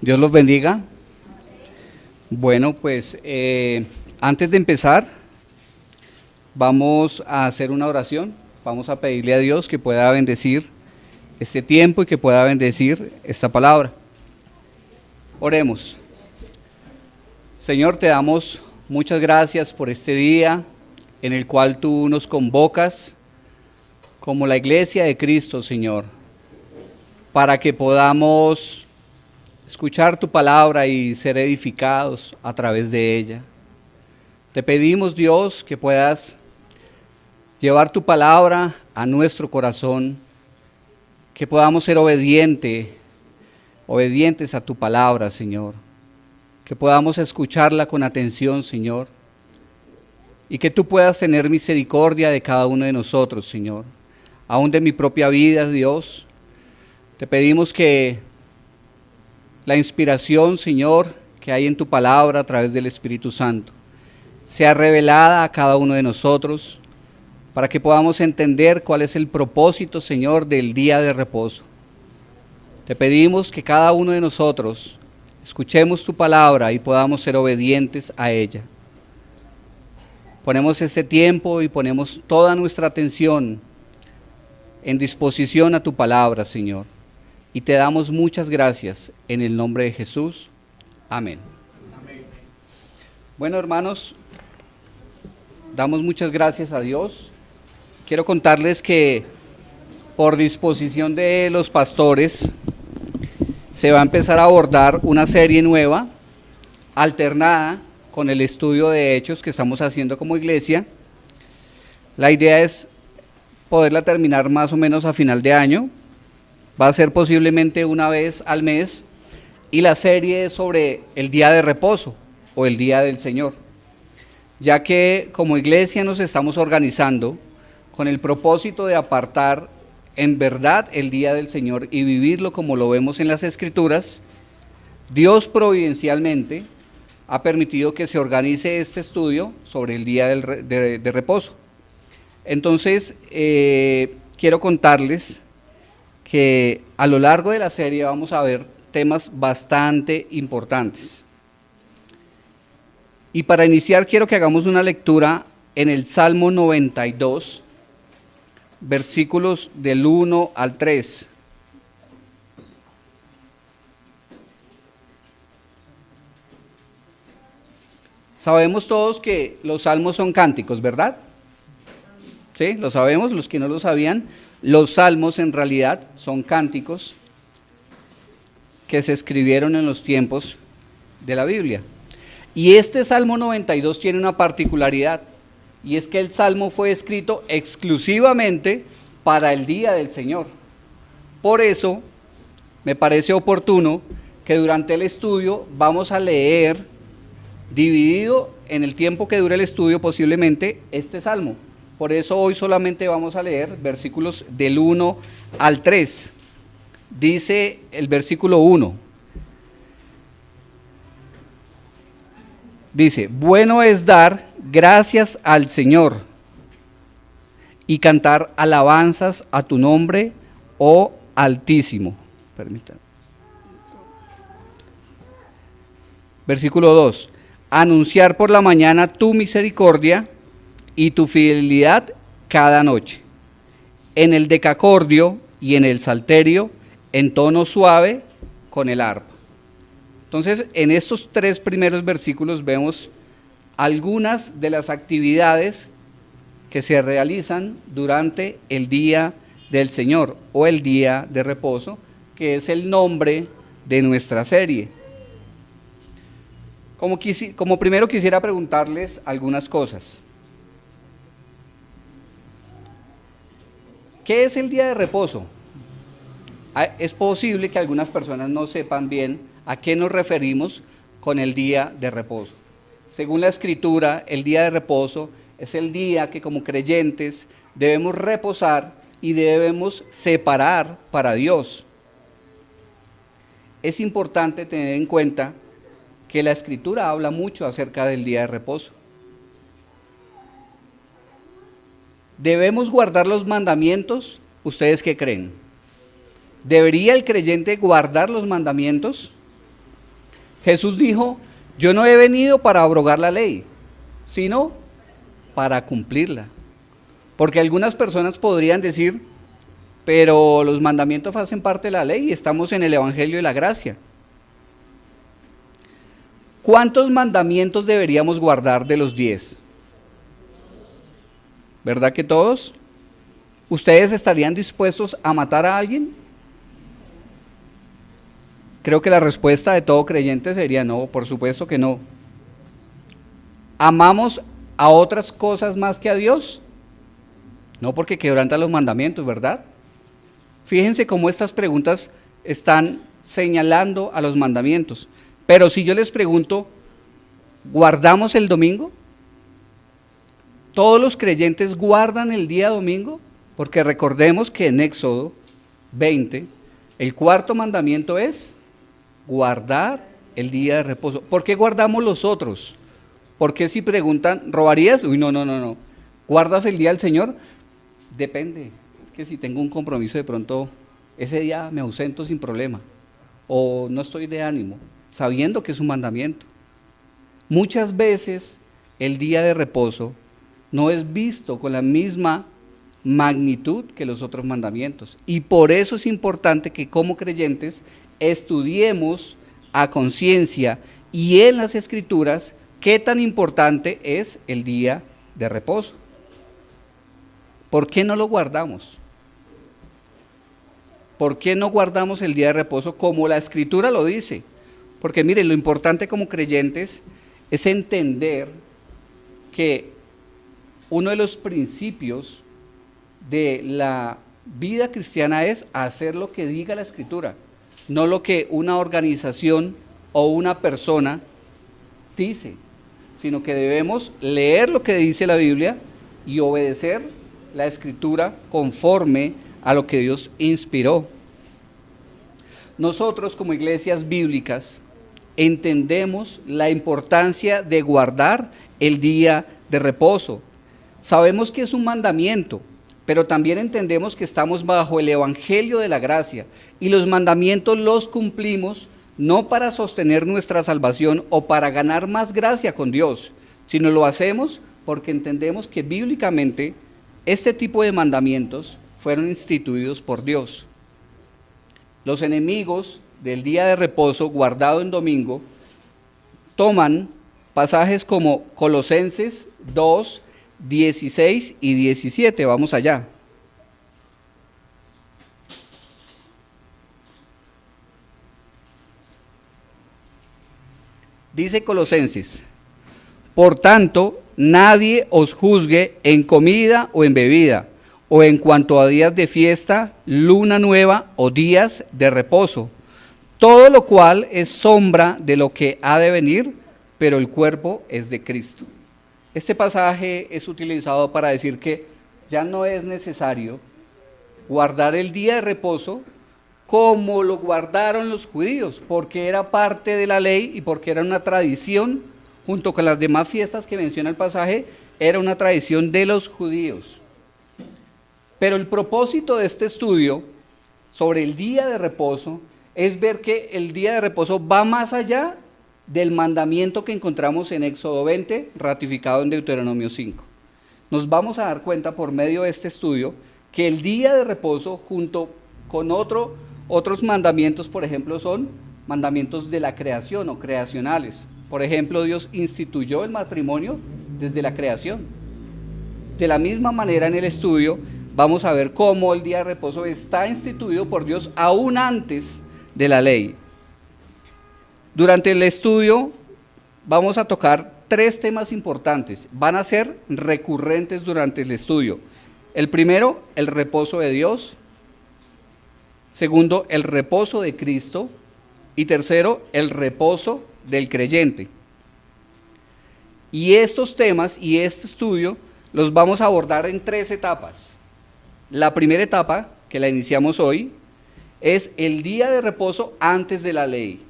Dios los bendiga. Bueno, pues antes de empezar, vamos a hacer una oración. Vamos a pedirle a Dios que pueda bendecir este tiempo y que pueda bendecir esta palabra. Oremos. Señor, te damos muchas gracias por este día en el cual tú nos convocas como la iglesia de Cristo, Señor, para que podamos escuchar tu palabra y ser edificados a través de ella. Te pedimos, Dios, que puedas llevar tu palabra a nuestro corazón, que podamos ser obedientes a tu palabra, Señor, que podamos escucharla con atención, Señor, y que tú puedas tener misericordia de cada uno de nosotros, Señor, aún de mi propia vida, Dios. Te pedimos que la inspiración, Señor, que hay en tu palabra a través del Espíritu Santo, sea revelada a cada uno de nosotros, para que podamos entender cuál es el propósito, Señor, del día de reposo. Te pedimos que cada uno de nosotros escuchemos tu palabra y podamos ser obedientes a ella. Ponemos este tiempo y ponemos toda nuestra atención en disposición a tu palabra, Señor. Y te damos muchas gracias en el nombre de Jesús. Amén. Amén. Bueno, hermanos, damos muchas gracias a Dios. Quiero contarles que por disposición de los pastores se va a empezar a abordar una serie nueva, alternada con el estudio de hechos que estamos haciendo como iglesia. La idea es poderla terminar más o menos a final de año. Va a ser posiblemente una vez al mes, y la serie es sobre el día de reposo o el día del Señor, ya que como iglesia nos estamos organizando con el propósito de apartar en verdad el día del Señor y vivirlo como lo vemos en las Escrituras. Dios providencialmente ha permitido que se organice este estudio sobre el día de reposo. Entonces, quiero contarles que a lo largo de la serie vamos a ver temas bastante importantes. Y para iniciar quiero que hagamos una lectura en el Salmo 92, versículos del 1 al 3. Sabemos todos que los salmos son cánticos, ¿verdad? Sí, lo sabemos, los que no lo sabían. Los salmos en realidad son cánticos que se escribieron en los tiempos de la Biblia. Y este Salmo 92 tiene una particularidad, y es que el Salmo fue escrito exclusivamente para el día del Señor. Por eso me parece oportuno que durante el estudio vamos a leer, dividido en el tiempo que dure el estudio posiblemente, este Salmo. Por eso hoy solamente vamos a leer versículos del 1 al 3. Dice el versículo 1. Dice: bueno es dar gracias al Señor y cantar alabanzas a tu nombre, oh Altísimo. Permítanme. Versículo 2. Anunciar por la mañana tu misericordia y tu fidelidad cada noche, en el decacordio y en el salterio, en tono suave, con el arpa. Entonces, en estos tres primeros versículos vemos algunas de las actividades que se realizan durante el día del Señor o el día de reposo, que es el nombre de nuestra serie. Como primero quisiera preguntarles algunas cosas. ¿Qué es el día de reposo? Es posible que algunas personas no sepan bien a qué nos referimos con el día de reposo. Según la Escritura, el día de reposo es el día que como creyentes debemos reposar y debemos separar para Dios. Es importante tener en cuenta que la Escritura habla mucho acerca del día de reposo. ¿Debemos guardar los mandamientos? ¿Ustedes qué creen? ¿Debería el creyente guardar los mandamientos? Jesús dijo, yo no he venido para abrogar la ley, sino para cumplirla. Porque algunas personas podrían decir, pero los mandamientos hacen parte de la ley y estamos en el Evangelio de la Gracia. ¿Cuántos mandamientos deberíamos guardar de los 10? ¿Verdad que todos? ¿Ustedes estarían dispuestos a matar a alguien? Creo que la respuesta de todo creyente sería no, por supuesto que no. ¿Amamos a otras cosas más que a Dios? No, porque quebrantan los mandamientos, ¿verdad? Fíjense cómo estas preguntas están señalando a los mandamientos. Pero si yo les pregunto, ¿guardamos el domingo? ¿Todos los creyentes guardan el día domingo? Porque recordemos que en Éxodo 20, el cuarto mandamiento es guardar el día de reposo. ¿Por qué guardamos los otros? ¿Por qué si preguntan, ¿robarías? Uy, no. ¿Guardas el día del Señor? Depende. Es que si tengo un compromiso de pronto, ese día me ausento sin problema. O no estoy de ánimo, sabiendo que es un mandamiento. Muchas veces el día de reposo no es visto con la misma magnitud que los otros mandamientos. Y por eso es importante que como creyentes estudiemos a conciencia y en las Escrituras qué tan importante es el día de reposo. ¿Por qué no lo guardamos? ¿Por qué no guardamos el día de reposo como la Escritura lo dice? Porque miren, lo importante como creyentes es entender que uno de los principios de la vida cristiana es hacer lo que diga la Escritura, no lo que una organización o una persona dice, sino que debemos leer lo que dice la Biblia y obedecer la Escritura conforme a lo que Dios inspiró. Nosotros como iglesias bíblicas entendemos la importancia de guardar el día de reposo. Sabemos que es un mandamiento, pero también entendemos que estamos bajo el Evangelio de la Gracia y los mandamientos los cumplimos no para sostener nuestra salvación o para ganar más gracia con Dios, sino lo hacemos porque entendemos que bíblicamente este tipo de mandamientos fueron instituidos por Dios. Los enemigos del día de reposo guardado en domingo toman pasajes como Colosenses 2, 16 y 17. Vamos allá. Dice Colosenses, por tanto, nadie os juzgue en comida o en bebida, o en cuanto a días de fiesta, luna nueva o días de reposo, todo lo cual es sombra de lo que ha de venir, pero el cuerpo es de Cristo. Este pasaje es utilizado para decir que ya no es necesario guardar el día de reposo como lo guardaron los judíos, porque era parte de la ley y porque era una tradición, junto con las demás fiestas que menciona el pasaje, era una tradición de los judíos. Pero el propósito de este estudio sobre el día de reposo es ver que el día de reposo va más allá del mandamiento que encontramos en Éxodo 20, ratificado en Deuteronomio 5. Nos vamos a dar cuenta por medio de este estudio que el día de reposo junto con otros mandamientos, por ejemplo, son mandamientos de la creación o creacionales. Por ejemplo, Dios instituyó el matrimonio desde la creación. De la misma manera en el estudio vamos a ver cómo el día de reposo está instituido por Dios aún antes de la ley. Durante el estudio vamos a tocar 3 temas importantes. Van a ser recurrentes durante el estudio. El primero, el reposo de Dios. Segundo, el reposo de Cristo. Y tercero, el reposo del creyente. Y estos temas y este estudio los vamos a abordar en 3 etapas. La primera etapa, que la iniciamos hoy, es el día de reposo antes de la ley.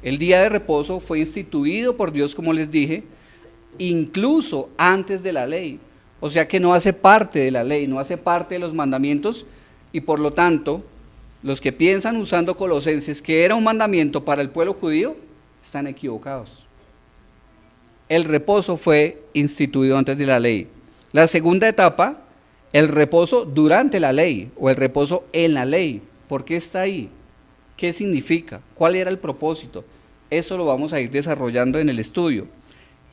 El día de reposo fue instituido por Dios, como les dije, incluso antes de la ley. O sea que no hace parte de la ley, no hace parte de los mandamientos y por lo tanto los que piensan usando Colosenses que era un mandamiento para el pueblo judío, están equivocados. El reposo fue instituido antes de la ley. La segunda etapa, el reposo durante la ley o el reposo en la ley. ¿Por qué está ahí? ¿Qué significa? ¿Cuál era el propósito? Eso lo vamos a ir desarrollando en el estudio.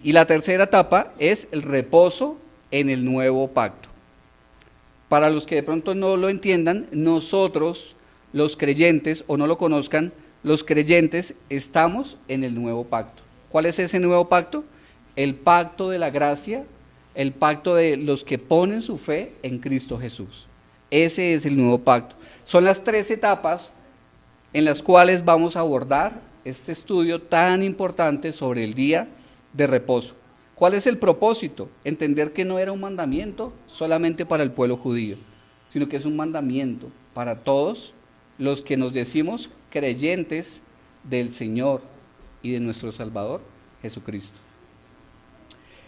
Y la tercera etapa es el reposo en el nuevo pacto. Para los que de pronto no lo entiendan, nosotros, los creyentes, o no lo conozcan, los creyentes estamos en el nuevo pacto. ¿Cuál es ese nuevo pacto? El pacto de la gracia, el pacto de los que ponen su fe en Cristo Jesús. Ese es el nuevo pacto. Son las 3 etapas en las cuales vamos a abordar este estudio tan importante sobre el día de reposo. ¿Cuál es el propósito? Entender que no era un mandamiento solamente para el pueblo judío, sino que es un mandamiento para todos los que nos decimos creyentes del Señor y de nuestro Salvador Jesucristo.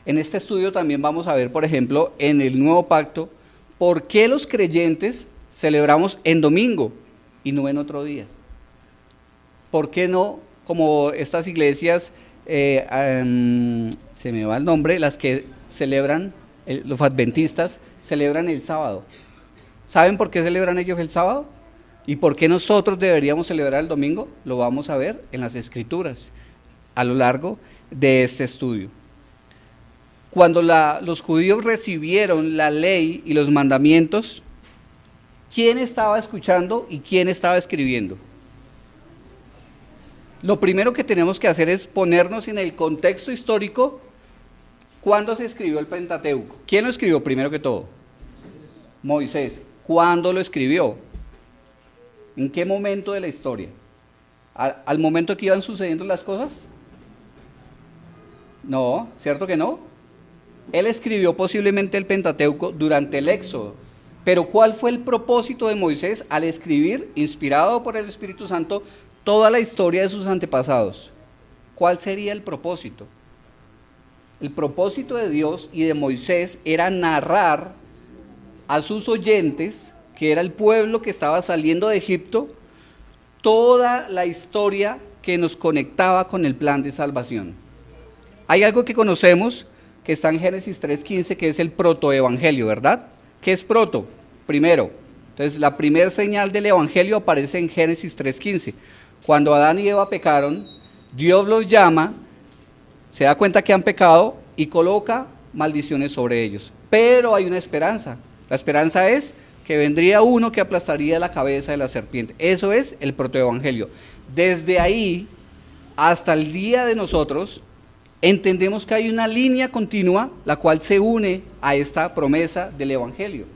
En este estudio también vamos a ver, por ejemplo, en el nuevo pacto, por qué los creyentes celebramos en domingo y no en otro día. ¿Por qué no, como estas iglesias, se me va el nombre, las que celebran, los adventistas, celebran el sábado? ¿Saben por qué celebran ellos el sábado? ¿Y por qué nosotros deberíamos celebrar el domingo? Lo vamos a ver en las Escrituras a lo largo de este estudio. Cuando los judíos recibieron la ley y los mandamientos, ¿quién estaba escuchando y quién estaba escribiendo? Lo primero que tenemos que hacer es ponernos en el contexto histórico. ¿Cuándo se escribió el Pentateuco? ¿Quién lo escribió primero que todo? Moisés. ¿Cuándo lo escribió? ¿En qué momento de la historia? ¿Al momento que iban sucediendo las cosas? No, ¿cierto que no? Él escribió posiblemente el Pentateuco durante el Éxodo. Pero ¿cuál fue el propósito de Moisés al escribir, inspirado por el Espíritu Santo, toda la historia de sus antepasados? ¿Cuál sería el propósito? El propósito de Dios y de Moisés era narrar a sus oyentes, que era el pueblo que estaba saliendo de Egipto, toda la historia que nos conectaba con el plan de salvación. Hay algo que conocemos que está en Génesis 3:15, que es el protoevangelio, ¿verdad? ¿Qué es proto? Primero. Entonces, la primera señal del evangelio aparece en Génesis 3:15. Cuando Adán y Eva pecaron, Dios los llama, se da cuenta que han pecado y coloca maldiciones sobre ellos. Pero hay una esperanza. La esperanza es que vendría uno que aplastaría la cabeza de la serpiente. Eso es el protoevangelio. Desde ahí hasta el día de nosotros, entendemos que hay una línea continua, la cual se une a esta promesa del evangelio.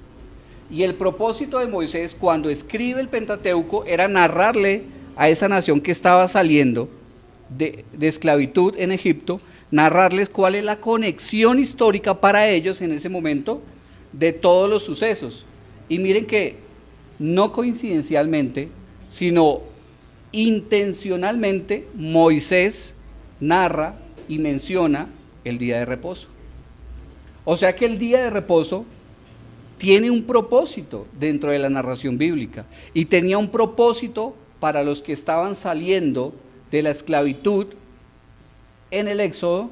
Y el propósito de Moisés cuando escribe el Pentateuco era narrarle a esa nación que estaba saliendo de esclavitud en Egipto, narrarles cuál es la conexión histórica para ellos en ese momento de todos los sucesos. Y miren que no coincidencialmente, sino intencionalmente, Moisés narra y menciona el día de reposo. O sea que el día de reposo tiene un propósito dentro de la narración bíblica y tenía un propósito para los que estaban saliendo de la esclavitud en el Éxodo,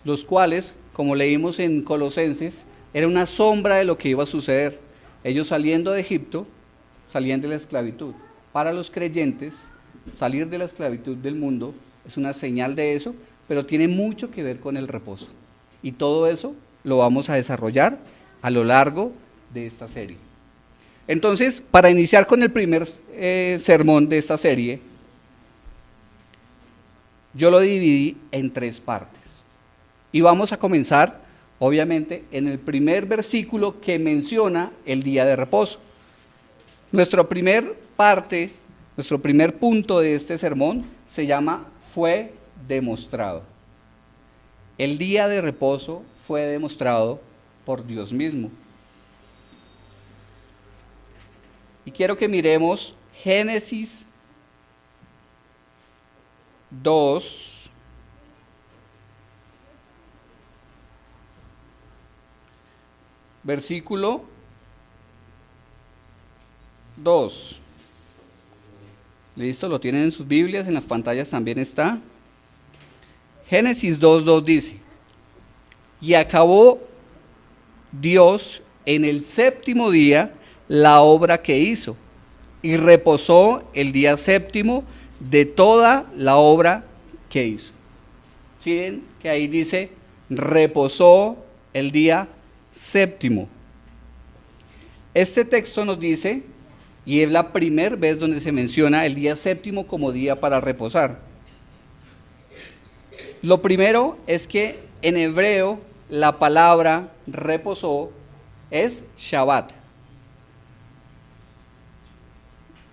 los cuales, como leímos en Colosenses, era una sombra de lo que iba a suceder. Ellos saliendo de Egipto, salían de la esclavitud. Para los creyentes, salir de la esclavitud del mundo es una señal de eso, pero tiene mucho que ver con el reposo. Y todo eso lo vamos a desarrollar a lo largo de esta serie. Entonces, para iniciar con el primer sermón de esta serie, yo lo dividí en 3 partes. Y vamos a comenzar, obviamente, en el primer versículo que menciona el día de reposo. Nuestra primer parte, nuestro primer punto de este sermón se llama fue demostrado. El día de reposo fue demostrado por Dios mismo. Y quiero que miremos Génesis 2, versículo 2. ¿Listo? Lo tienen en sus Biblias, en las pantallas también está. Génesis 2:2 dice: y acabó Dios en el séptimo día la obra que hizo, y reposó el día séptimo de toda la obra que hizo. ¿Sí ven que ahí dice reposó el día séptimo? Este texto nos dice, y es la primera vez donde se menciona el día séptimo como día para reposar. Lo primero es que en hebreo la palabra reposó es Shabbat.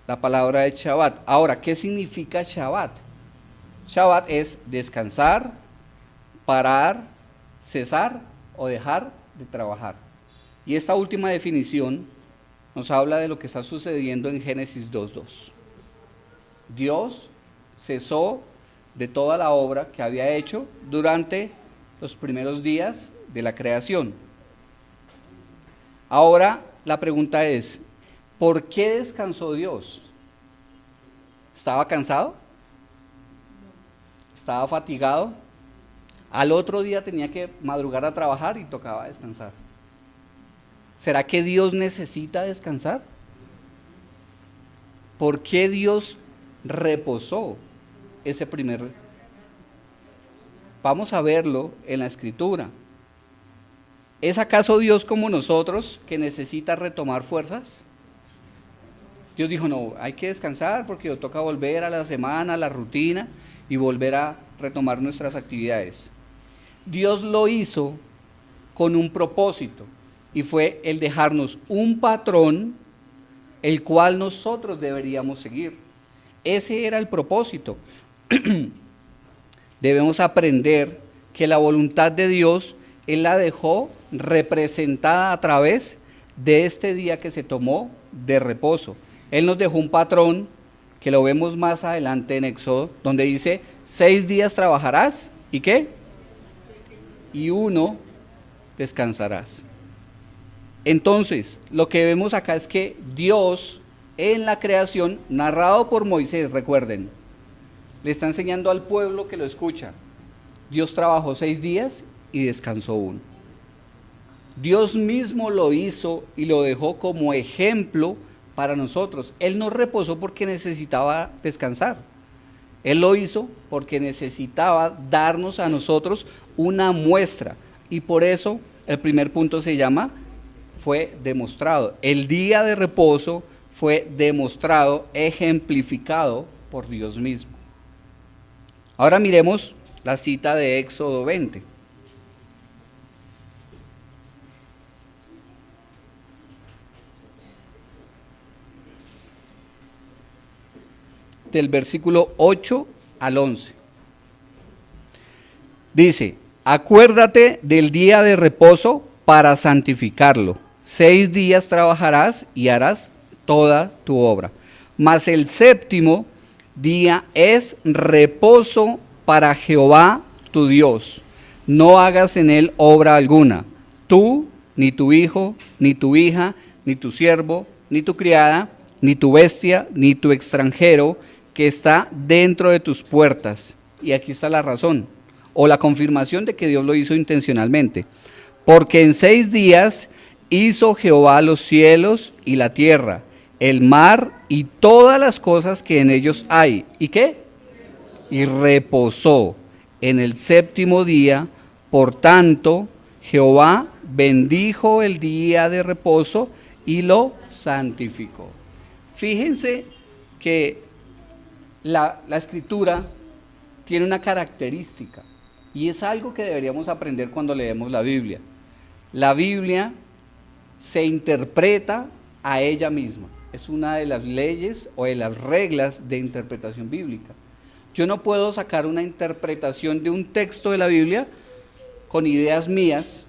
La palabra es Shabbat. Ahora, ¿qué significa Shabbat? Shabbat es descansar, parar, cesar o dejar de trabajar. Y esta última definición nos habla de lo que está sucediendo en Génesis 2:2. Dios cesó de toda la obra que había hecho durante los primeros días de la creación. Ahora la pregunta es, ¿por qué descansó Dios? ¿Estaba cansado? ¿Estaba fatigado? Al otro día tenía que madrugar a trabajar y tocaba descansar. ¿Será que Dios necesita descansar? ¿Por qué Dios reposó ese primer? Vamos a verlo en la Escritura. ¿Es acaso Dios como nosotros que necesita retomar fuerzas? Dios dijo, no, hay que descansar porque toca volver a la semana, a la rutina y volver a retomar nuestras actividades. Dios lo hizo con un propósito y fue el dejarnos un patrón el cual nosotros deberíamos seguir. Ese era el propósito. Debemos aprender que la voluntad de Dios Él la dejó representada a través de este día que se tomó de reposo. Él nos dejó un patrón que lo vemos más adelante en Éxodo, donde dice, 6 días trabajarás, ¿y qué? Y 1 descansarás. Entonces, lo que vemos acá es que Dios, en la creación, narrado por Moisés, recuerden, le está enseñando al pueblo que lo escucha. Dios trabajó 6 días y descansó 1. Dios mismo lo hizo y lo dejó como ejemplo para nosotros. Él no reposó porque necesitaba descansar. Él lo hizo porque necesitaba darnos a nosotros una muestra. Y por eso el primer punto se llama, fue demostrado. El día de reposo fue demostrado, ejemplificado por Dios mismo. Ahora miremos la cita de Éxodo 20. Del versículo 8 al 11. Dice, acuérdate del día de reposo para santificarlo. 6 días trabajarás y harás toda tu obra. Mas el séptimo día es reposo para Jehová tu Dios. No hagas en él obra alguna. Tú, ni tu hijo, ni tu hija, ni tu siervo, ni tu criada, ni tu bestia, ni tu extranjero, que está dentro de tus puertas. Y aquí está la razón, o la confirmación de que Dios lo hizo intencionalmente. Porque en 6 días hizo Jehová los cielos y la tierra, el mar y todas las cosas que en ellos hay. ¿Y qué? Y reposó en el séptimo día. Por tanto, Jehová bendijo el día de reposo y lo santificó. Fíjense que la Escritura tiene una característica y es algo que deberíamos aprender cuando leemos la Biblia. La Biblia se interpreta a ella misma. Es una de las leyes o de las reglas de interpretación bíblica. Yo no puedo sacar una interpretación de un texto de la Biblia con ideas mías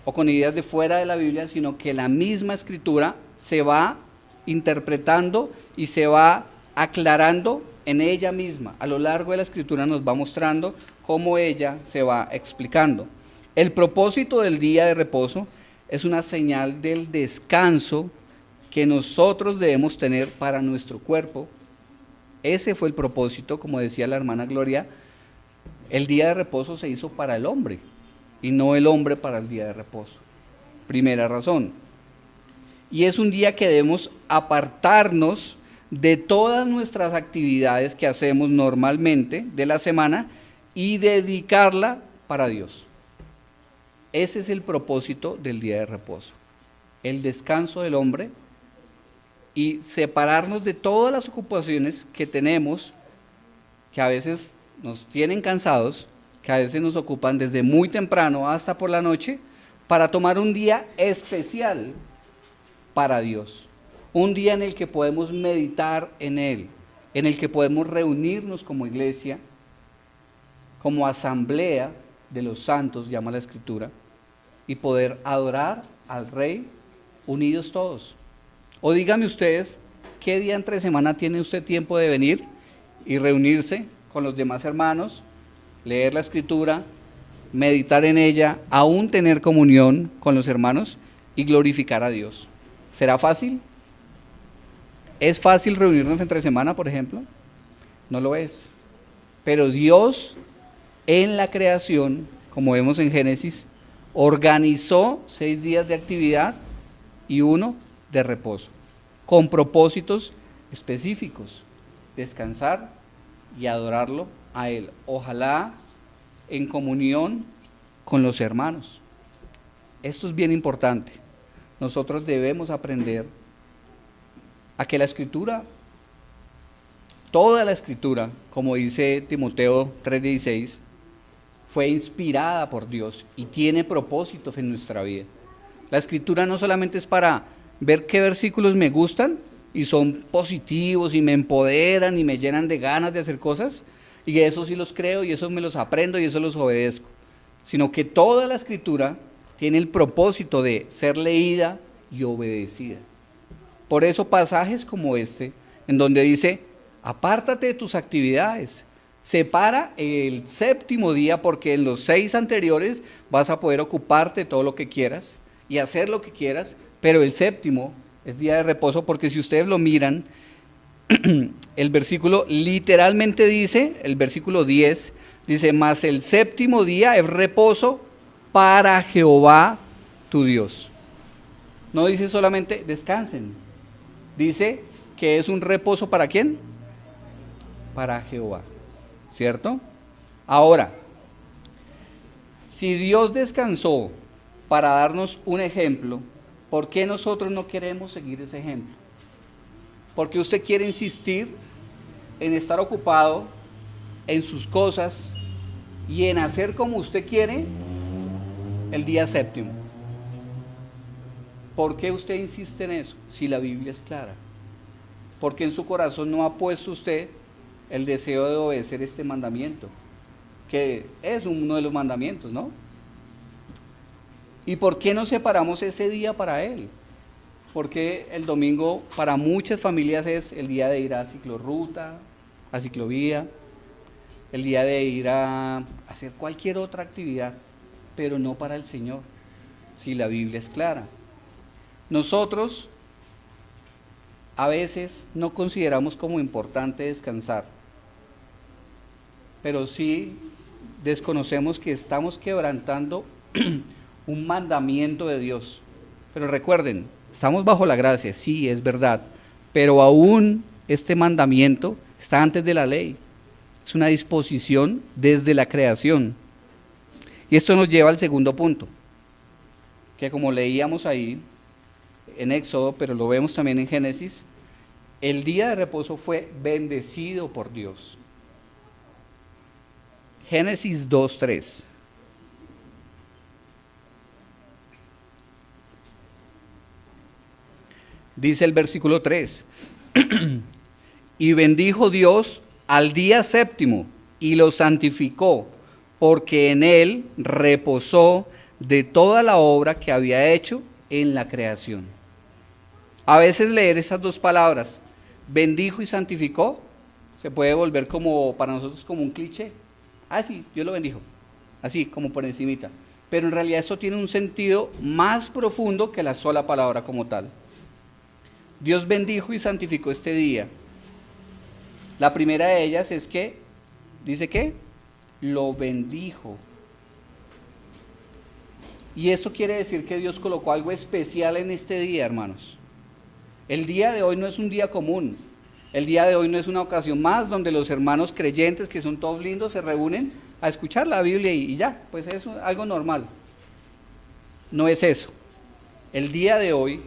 o con ideas de fuera de la Biblia, sino que la misma Escritura se va interpretando y se va aclarando en ella misma. A lo largo de la Escritura nos va mostrando cómo ella se va explicando. El propósito del día de reposo es una señal del descanso que nosotros debemos tener para nuestro cuerpo Ese fue el propósito, como decía la hermana Gloria, el día de reposo se hizo para el hombre y no el hombre para el día de reposo. Primera razón. Y es un día que debemos apartarnos de todas nuestras actividades que hacemos normalmente de la semana y dedicarla para Dios. Ese es el propósito del día de reposo, el descanso del hombre y separarnos de todas las ocupaciones que tenemos, que a veces nos tienen cansados, que a veces nos ocupan desde muy temprano hasta por la noche, para tomar un día especial para Dios. Un día en el que podemos meditar en Él, en el que podemos reunirnos como iglesia, como asamblea de los santos, llama la Escritura, y poder adorar al Rey unidos todos. O dígame ustedes, ¿qué día entre semana tiene usted tiempo de venir y reunirse con los demás hermanos, leer la Escritura, meditar en ella, aún tener comunión con los hermanos y glorificar a Dios? ¿Será fácil? ¿Es fácil reunirnos entre semana, por ejemplo? No lo es. Pero Dios en la creación, como vemos en Génesis, organizó 6 días de actividad y 1 de reposo, con propósitos específicos: descansar y adorarlo a Él, ojalá en comunión con los hermanos. Esto es bien importante. Nosotros debemos aprender a que la Escritura, toda la Escritura, como dice Timoteo 3:16, fue inspirada por Dios y tiene propósitos en nuestra vida. La Escritura no solamente es para ver qué versículos me gustan y son positivos y me empoderan y me llenan de ganas de hacer cosas, y eso sí los creo y eso me los aprendo y eso los obedezco, sino que toda la Escritura tiene el propósito de ser leída y obedecida. Por eso pasajes como este, en donde dice: apártate de tus actividades, separa el séptimo día, porque en los 6 anteriores vas a poder ocuparte de todo lo que quieras y hacer lo que quieras, pero el séptimo es día de reposo, porque si ustedes lo miran, el versículo literalmente dice, el versículo 10, dice: mas el séptimo día es reposo para Jehová tu Dios. No dice solamente descansen, dice que es un reposo ¿para quién? Para Jehová, ¿cierto? Ahora, si Dios descansó para darnos un ejemplo, ¿por qué nosotros no queremos seguir ese ejemplo? ¿Por qué usted quiere insistir en estar ocupado en sus cosas y en hacer como usted quiere el día séptimo? ¿Por qué usted insiste en eso si la Biblia es clara? ¿Por qué en su corazón no ha puesto usted el deseo de obedecer este mandamiento, que es uno de los mandamientos, ¿no? ¿Y por qué no separamos ese día para Él? Porque el domingo para muchas familias es el día de ir a ciclorruta, a ciclovía, el día de ir a hacer cualquier otra actividad, pero no para el Señor, si la Biblia es clara. Nosotros a veces no consideramos como importante descansar, pero sí desconocemos que estamos quebrantando un mandamiento de Dios. Pero recuerden, estamos bajo la gracia, sí, es verdad, pero aún este mandamiento está antes de la ley. Es una disposición desde la creación. Y esto nos lleva al segundo punto, que como leíamos ahí en Éxodo, pero lo vemos también en Génesis, el día de reposo fue bendecido por Dios. Génesis 2:3. Dice el versículo 3: y bendijo Dios al día séptimo y lo santificó, porque en él reposó de toda la obra que había hecho en la creación. A veces leer esas dos palabras, bendijo y santificó, se puede volver como para nosotros como un cliché. Ah, sí, Dios lo bendijo, así como por encimita. Pero en realidad esto tiene un sentido más profundo que la sola palabra como tal. Dios bendijo y santificó este día. La primera de ellas es que, dice que, lo bendijo. Y esto quiere decir que Dios colocó algo especial en este día, hermanos. El día de hoy no es un día común. El día de hoy no es una ocasión más donde los hermanos creyentes, que son todos lindos, se reúnen a escuchar la Biblia y ya, pues es algo normal. No es eso. El día de hoy,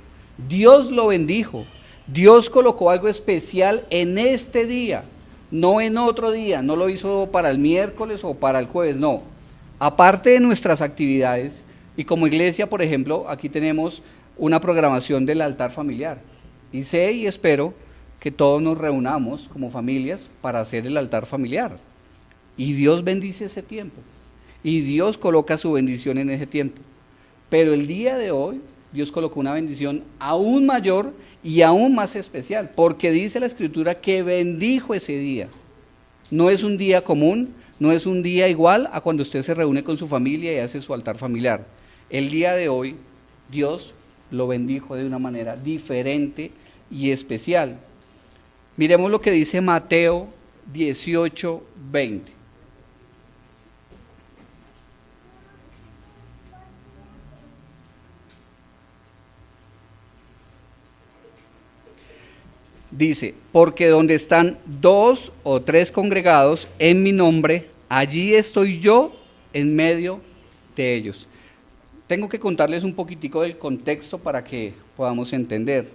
Dios lo bendijo. Dios colocó algo especial en este día, no en otro día. No lo hizo para el miércoles o para el jueves, no. Aparte de nuestras actividades, y como iglesia, por ejemplo, aquí tenemos una programación del altar familiar. Y sé y espero que todos nos reunamos como familias para hacer el altar familiar. Y Dios bendice ese tiempo. Y Dios coloca su bendición en ese tiempo. Pero el día de hoy, Dios colocó una bendición aún mayor y aún más especial, porque dice la Escritura que bendijo ese día. No es un día común, no es un día igual a cuando usted se reúne con su familia y hace su altar familiar. El día de hoy, Dios lo bendijo de una manera diferente y especial. Miremos lo que dice Mateo 18:20. Dice, porque donde están 2 o 3 congregados en mi nombre, allí estoy yo en medio de ellos. Tengo que contarles un poquitico del contexto para que podamos entender.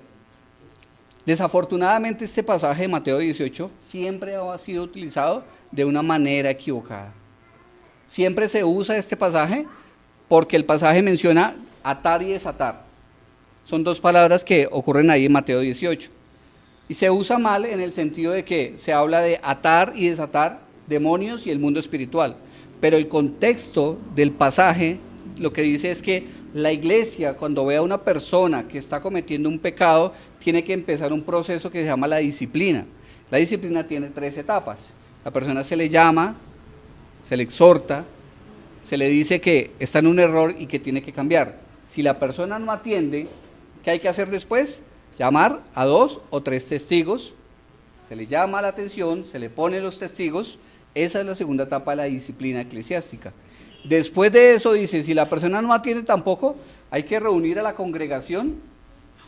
Desafortunadamente este pasaje de Mateo 18 siempre ha sido utilizado de una manera equivocada. Siempre se usa este pasaje porque el pasaje menciona atar y desatar. Son dos palabras que ocurren ahí en Mateo 18. Y se usa mal en el sentido de que se habla de atar y desatar demonios y el mundo espiritual. Pero el contexto del pasaje lo que dice es que la iglesia, cuando ve a una persona que está cometiendo un pecado, tiene que empezar un proceso que se llama la disciplina. La disciplina tiene 3 etapas. La persona se le llama, se le exhorta, se le dice que está en un error y que tiene que cambiar. Si la persona no atiende, ¿qué hay que hacer después? Llamar a 2 o 3 testigos, se le llama la atención, se le ponen los testigos. Esa es la segunda etapa de la disciplina eclesiástica. Después de eso dice, si la persona no atiende tampoco, hay que reunir a la congregación,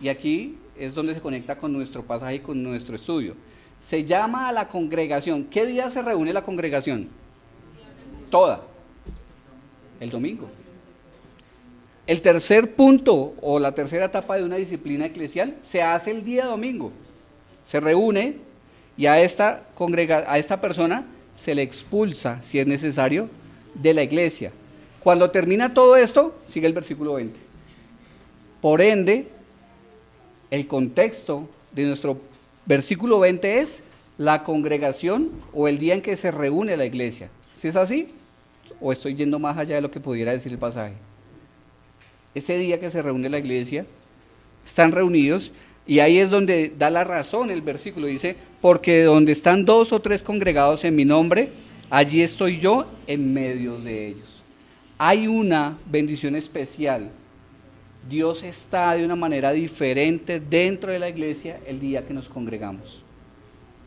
y aquí es donde se conecta con nuestro pasaje y con nuestro estudio. Se llama a la congregación. ¿Qué día se reúne la congregación? Toda. El domingo. El tercer punto o la tercera etapa de una disciplina eclesial se hace el día domingo. Se reúne y a esta persona se le expulsa, si es necesario, de la iglesia. Cuando termina todo esto, sigue el versículo 20. Por ende, el contexto de nuestro versículo 20 es la congregación o el día en que se reúne la iglesia. ¿Sí es así? ¿O estoy yendo más allá de lo que pudiera decir el pasaje? Ese día que se reúne la iglesia, están reunidos, y ahí es donde da la razón el versículo. Dice, porque donde están 2 o 3 congregados en mi nombre, allí estoy yo en medio de ellos. Hay una bendición especial. Dios está de una manera diferente dentro de la iglesia el día que nos congregamos.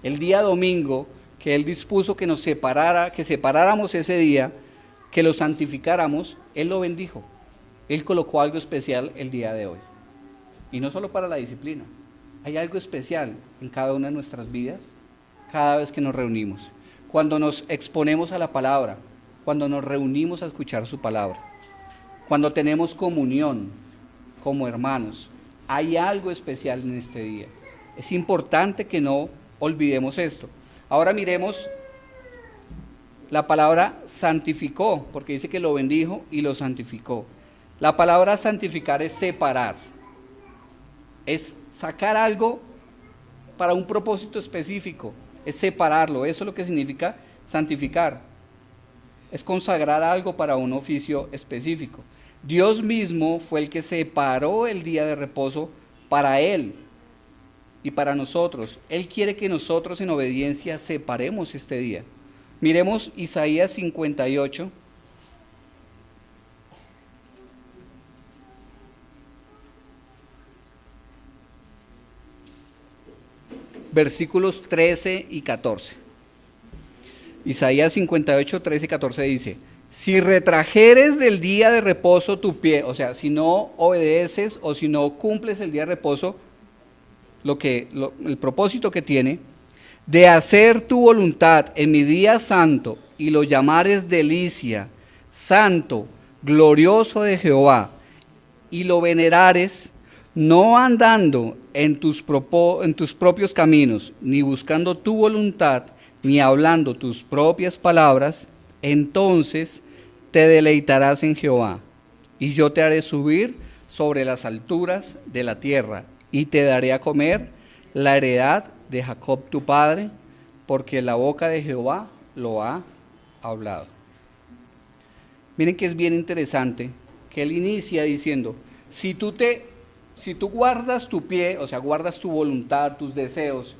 El día domingo que Él dispuso que nos separara, que separáramos ese día, que lo santificáramos, Él lo bendijo. Él colocó algo especial el día de hoy. Y no solo para la disciplina. Hay algo especial en cada una de nuestras vidas, cada vez que nos reunimos. Cuando nos exponemos a la palabra, cuando nos reunimos a escuchar su palabra, cuando tenemos comunión como hermanos, hay algo especial en este día. Es importante que no olvidemos esto. Ahora miremos la palabra santificó, porque dice que lo bendijo y lo santificó. La palabra santificar es separar, es sacar algo para un propósito específico, es separarlo. Eso es lo que significa santificar, es consagrar algo para un oficio específico. Dios mismo fue el que separó el día de reposo para Él y para nosotros. Él quiere que nosotros en obediencia separemos este día. Miremos Isaías 58. versículos 13 y 14. Isaías 58, 13 y 14 dice: si retrajeres del día de reposo tu pie, o sea, si no obedeces o si no cumples el día de reposo, el propósito que tiene, de hacer tu voluntad en mi día santo, y lo llamares delicia, santo, glorioso de Jehová, y lo venerares, no andando en tus propios caminos, ni buscando tu voluntad, ni hablando tus propias palabras, entonces te deleitarás en Jehová, y yo te haré subir sobre las alturas de la tierra, y te daré a comer la heredad de Jacob tu padre, porque la boca de Jehová lo ha hablado. Miren que es bien interesante que él inicia diciendo: si tú guardas tu pie, o sea, guardas tu voluntad, tus deseos,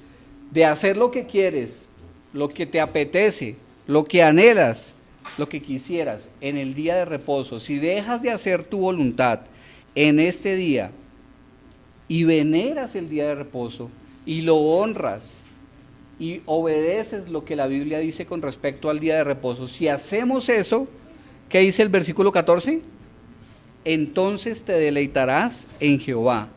de hacer lo que quieres, lo que te apetece, lo que anhelas, lo que quisieras en el día de reposo, si dejas de hacer tu voluntad en este día y veneras el día de reposo y lo honras y obedeces lo que la Biblia dice con respecto al día de reposo, si hacemos eso, ¿qué dice el versículo 14? Entonces te deleitarás en Jehová,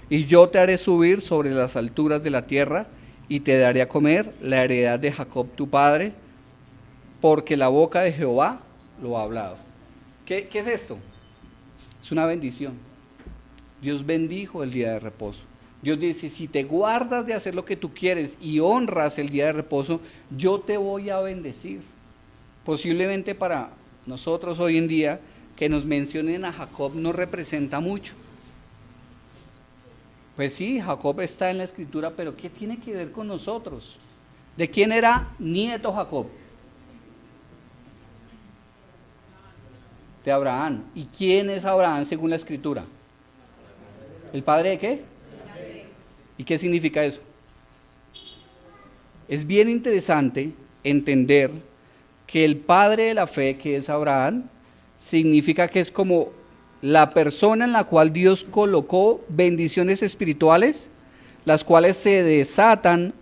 y yo te haré subir sobre las alturas de la tierra, y te daré a comer la heredad de Jacob tu padre, porque la boca de Jehová lo ha hablado. ¿Qué es esto? Es una bendición. Dios bendijo el día de reposo. Dios dice: si te guardas de hacer lo que tú quieres y honras el día de reposo, yo te voy a bendecir. Posiblemente para nosotros hoy en día, que nos mencionen a Jacob no representa mucho. Pues sí, Jacob está en la escritura, pero ¿qué tiene que ver con nosotros? ¿De quién era nieto Jacob? De Abraham. ¿Y quién es Abraham según la escritura? ¿El padre de qué? ¿Y qué significa eso? Es bien interesante entender que el padre de la fe, que es Abraham, significa que es como la persona en la cual Dios colocó bendiciones espirituales, las cuales se desatan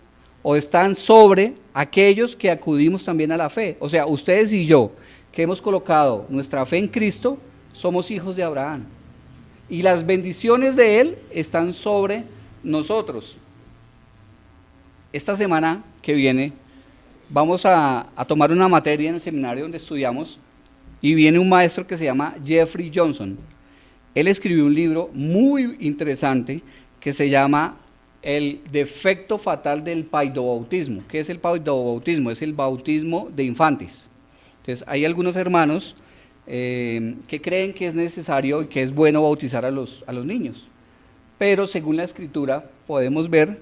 o están sobre aquellos que acudimos también a la fe. O sea, ustedes y yo, que hemos colocado nuestra fe en Cristo, somos hijos de Abraham. Y las bendiciones de Él están sobre nosotros. Esta semana que viene vamos a tomar una materia en el seminario donde estudiamos, y viene un maestro que se llama Jeffrey Johnson. Él escribió un libro muy interesante que se llama El defecto fatal del paidobautismo. ¿Qué es el paidobautismo? Es el bautismo de infantes. Entonces, hay algunos hermanos que creen que es necesario y que es bueno bautizar a los niños. Pero según la Escritura podemos ver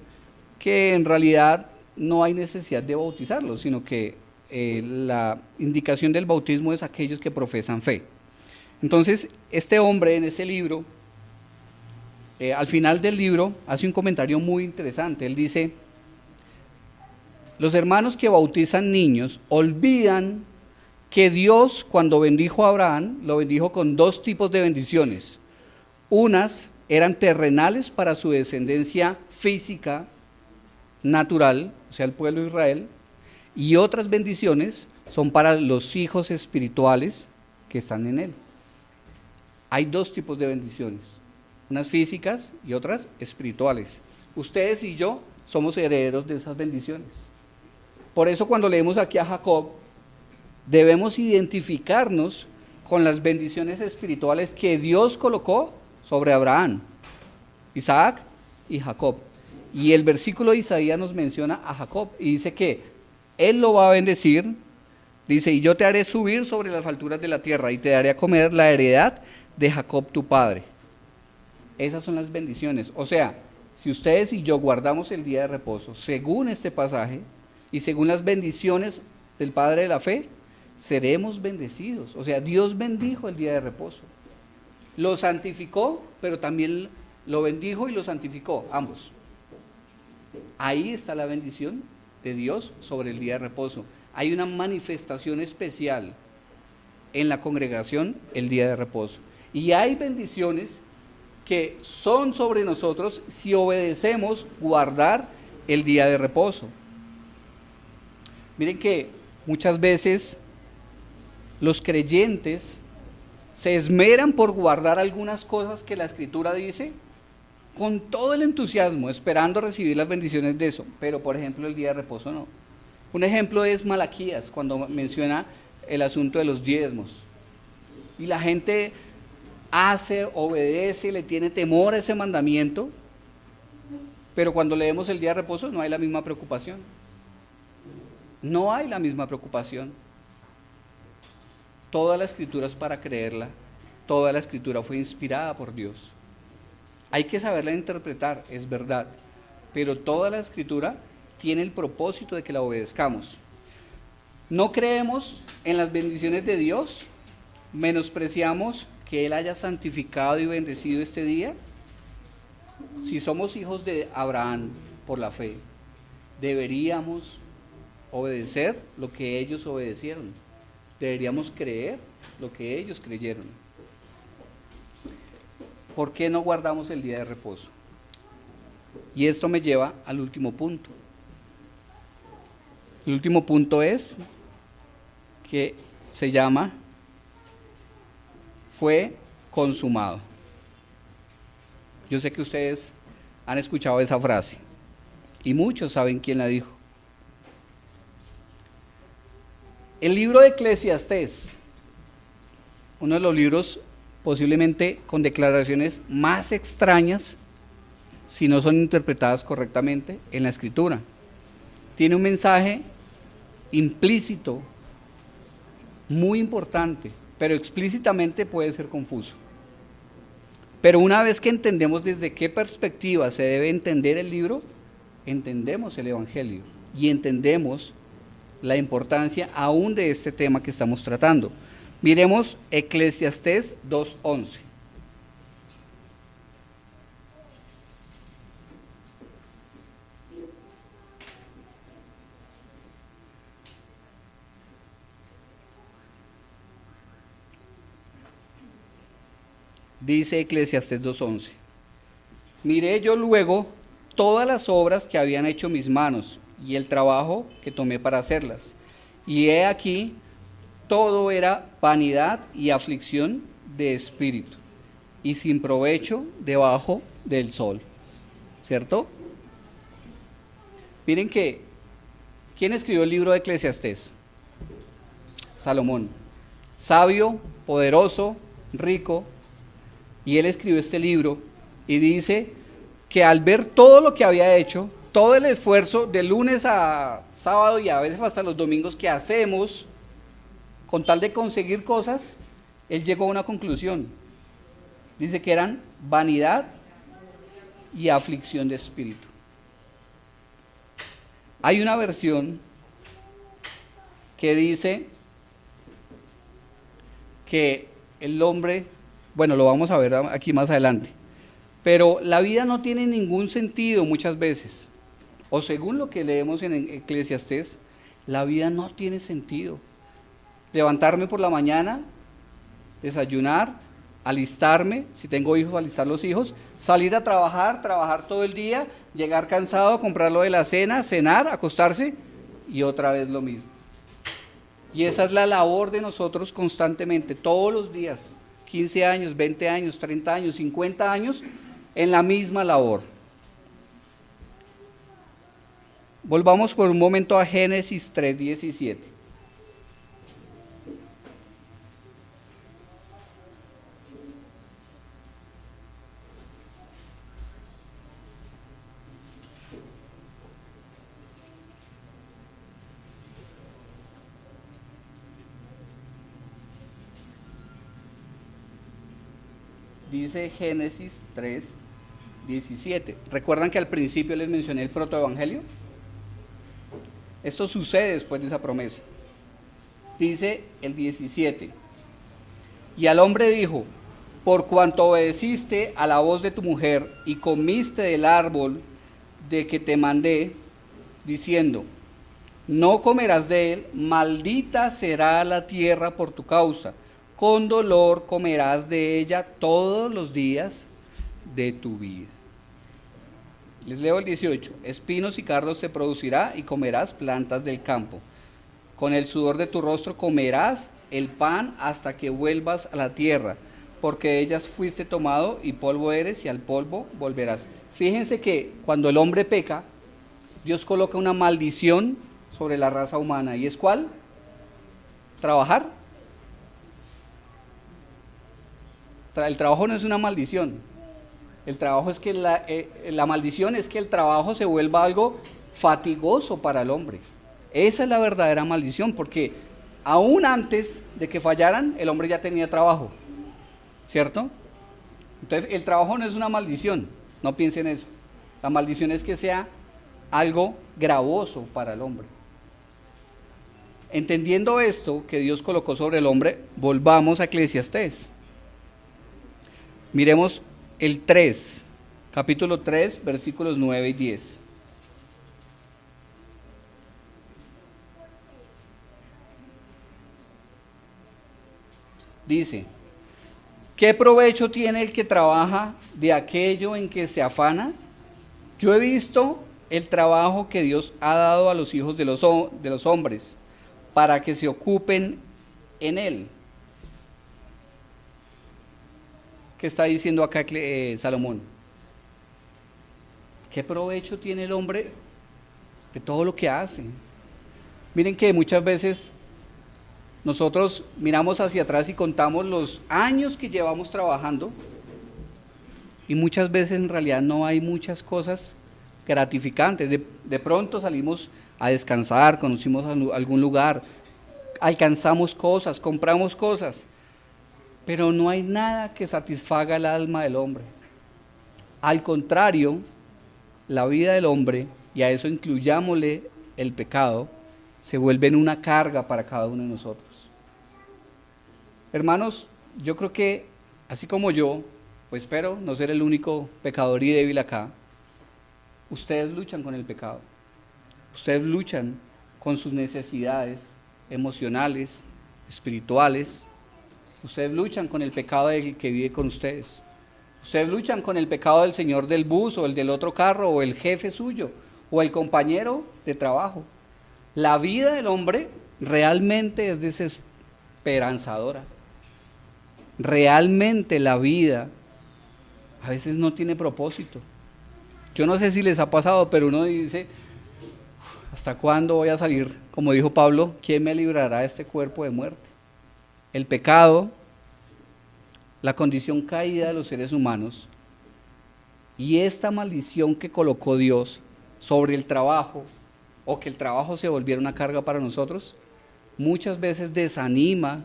que en realidad no hay necesidad de bautizarlos, sino que la indicación del bautismo es aquellos que profesan fe. Entonces, este hombre en ese libro, al final del libro, hace un comentario muy interesante. Él dice: los hermanos que bautizan niños olvidan que Dios, cuando bendijo a Abraham, lo bendijo con dos tipos de bendiciones. Unas eran terrenales para su descendencia física, natural, o sea, el pueblo de Israel, y otras bendiciones son para los hijos espirituales que están en él. Hay dos tipos de bendiciones, unas físicas y otras espirituales. Ustedes y yo somos herederos de esas bendiciones. Por eso cuando leemos aquí a Jacob, debemos identificarnos con las bendiciones espirituales que Dios colocó sobre Abraham, Isaac y Jacob. Y el versículo de Isaías nos menciona a Jacob y dice que Él lo va a bendecir. Dice: y yo te haré subir sobre las alturas de la tierra, y te daré a comer la heredad de Jacob tu padre. Esas son las bendiciones. O sea, si ustedes y yo guardamos el día de reposo, según este pasaje, y según las bendiciones del Padre de la fe, seremos bendecidos. O sea, Dios bendijo el día de reposo. Lo santificó, pero también lo bendijo y lo santificó, ambos. Ahí está la bendición de Dios sobre el día de reposo. Hay una manifestación especial en la congregación el día de reposo. Y hay bendiciones que son sobre nosotros si obedecemos guardar el día de reposo. Miren que muchas veces los creyentes se esmeran por guardar algunas cosas que la Escritura dice con todo el entusiasmo, esperando recibir las bendiciones de eso, pero por ejemplo el día de reposo no. Un ejemplo es Malaquías, cuando menciona el asunto de los diezmos. Y la gente hace, obedece, le tiene temor a ese mandamiento, pero cuando leemos el día de reposo no hay la misma preocupación. No hay la misma preocupación. Toda la Escritura es para creerla, toda la Escritura fue inspirada por Dios. Hay que saberla interpretar, es verdad, pero toda la Escritura tiene el propósito de que la obedezcamos. No creemos en las bendiciones de Dios, menospreciamos que Él haya santificado y bendecido este día. Si somos hijos de Abraham por la fe, deberíamos obedecer lo que ellos obedecieron. Deberíamos creer lo que ellos creyeron. ¿Por qué no guardamos el día de reposo? Y esto me lleva al último punto. El último punto es que se llama fue consumado. Yo sé que ustedes han escuchado esa frase y muchos saben quién la dijo. El libro de Eclesiastés, uno de los libros posiblemente con declaraciones más extrañas si no son interpretadas correctamente en la Escritura. Tiene un mensaje implícito muy importante, pero explícitamente puede ser confuso. Pero una vez que entendemos desde qué perspectiva se debe entender el libro, entendemos el Evangelio y entendemos la importancia aún de este tema que estamos tratando. Miremos Eclesiastés 2:11. Dice Eclesiastés 2:11: miré yo luego todas las obras que habían hecho mis manos y el trabajo que tomé para hacerlas, y he aquí, todo era vanidad y aflicción de espíritu, y sin provecho debajo del sol. ¿Cierto? Miren que, ¿quién escribió el libro de Eclesiastés? Salomón. Sabio, poderoso, rico, y él escribió este libro y dice que al ver todo lo que había hecho, todo el esfuerzo de lunes a sábado y a veces hasta los domingos que hacemos con tal de conseguir cosas, él llegó a una conclusión. Dice que eran vanidad y aflicción de espíritu. Hay una versión que dice que el hombre, bueno, lo vamos a ver aquí más adelante, pero la vida no tiene ningún sentido muchas veces, o según lo que leemos en Eclesiastés, la vida no tiene sentido. Levantarme por la mañana, desayunar, alistarme, si tengo hijos, alistar los hijos, salir a trabajar, trabajar todo el día, llegar cansado, comprar lo de la cena, cenar, acostarse y otra vez lo mismo. Y esa es la labor de nosotros constantemente, todos los días, 15 años, 20 años, 30 años, 50 años, en la misma labor. Volvamos por un momento a Génesis 3:17. Dice Génesis 3:17. ¿Recuerdan que al principio les mencioné el protoevangelio? Esto sucede después de esa promesa. Dice el 17: y al hombre dijo, por cuanto obedeciste a la voz de tu mujer y comiste del árbol de que te mandé, diciendo, no comerás de él, maldita será la tierra por tu causa, con dolor comerás de ella todos los días de tu vida. Les leo el 18. Espinos y cardos te producirá y comerás plantas del campo. Con el sudor de tu rostro comerás el pan hasta que vuelvas a la tierra, porque de ellas fuiste tomado y polvo eres y al polvo volverás. Fíjense que cuando el hombre peca, Dios coloca una maldición sobre la raza humana. ¿Y es cuál? Trabajar. El trabajo no es una maldición. El trabajo es que la maldición es que el trabajo se vuelva algo fatigoso para el hombre. Esa es la verdadera maldición, porque aún antes de que fallaran, el hombre ya tenía trabajo, ¿cierto? Entonces, el trabajo no es una maldición, no piensen eso. La maldición es que sea algo gravoso para el hombre. Entendiendo esto que Dios colocó sobre el hombre, volvamos a Eclesiastés. Miremos el 3, capítulo 3, versículos 9 y 10. Dice, ¿qué provecho tiene el que trabaja de aquello en que se afana? Yo he visto el trabajo que Dios ha dado a los hijos de los hombres para que se ocupen en él. ¿Qué está diciendo acá Salomón? ¿Qué provecho tiene el hombre de todo lo que hace? Miren que muchas veces nosotros miramos hacia atrás y contamos los años que llevamos trabajando y muchas veces en realidad no hay muchas cosas gratificantes. De pronto salimos a descansar, conocimos algún lugar, alcanzamos cosas, compramos cosas, pero no hay nada que satisfaga el alma del hombre. Al contrario, la vida del hombre, y a eso incluyámosle el pecado, se vuelve en una carga para cada uno de nosotros. Hermanos, yo creo que, así como yo, pues espero no ser el único pecador y débil acá, ustedes luchan con el pecado. Ustedes luchan con sus necesidades emocionales, espirituales. Ustedes luchan con el pecado del que vive con ustedes. Ustedes luchan con el pecado del señor del bus o el del otro carro o el jefe suyo o el compañero de trabajo. La vida del hombre realmente es desesperanzadora. Realmente la vida a veces no tiene propósito. Yo no sé si les ha pasado, pero uno dice, ¿hasta cuándo voy a salir? Como dijo Pablo, ¿quién me librará de este cuerpo de muerte? El pecado, la condición caída de los seres humanos y esta maldición que colocó Dios sobre el trabajo, o que el trabajo se volviera una carga para nosotros, muchas veces desanima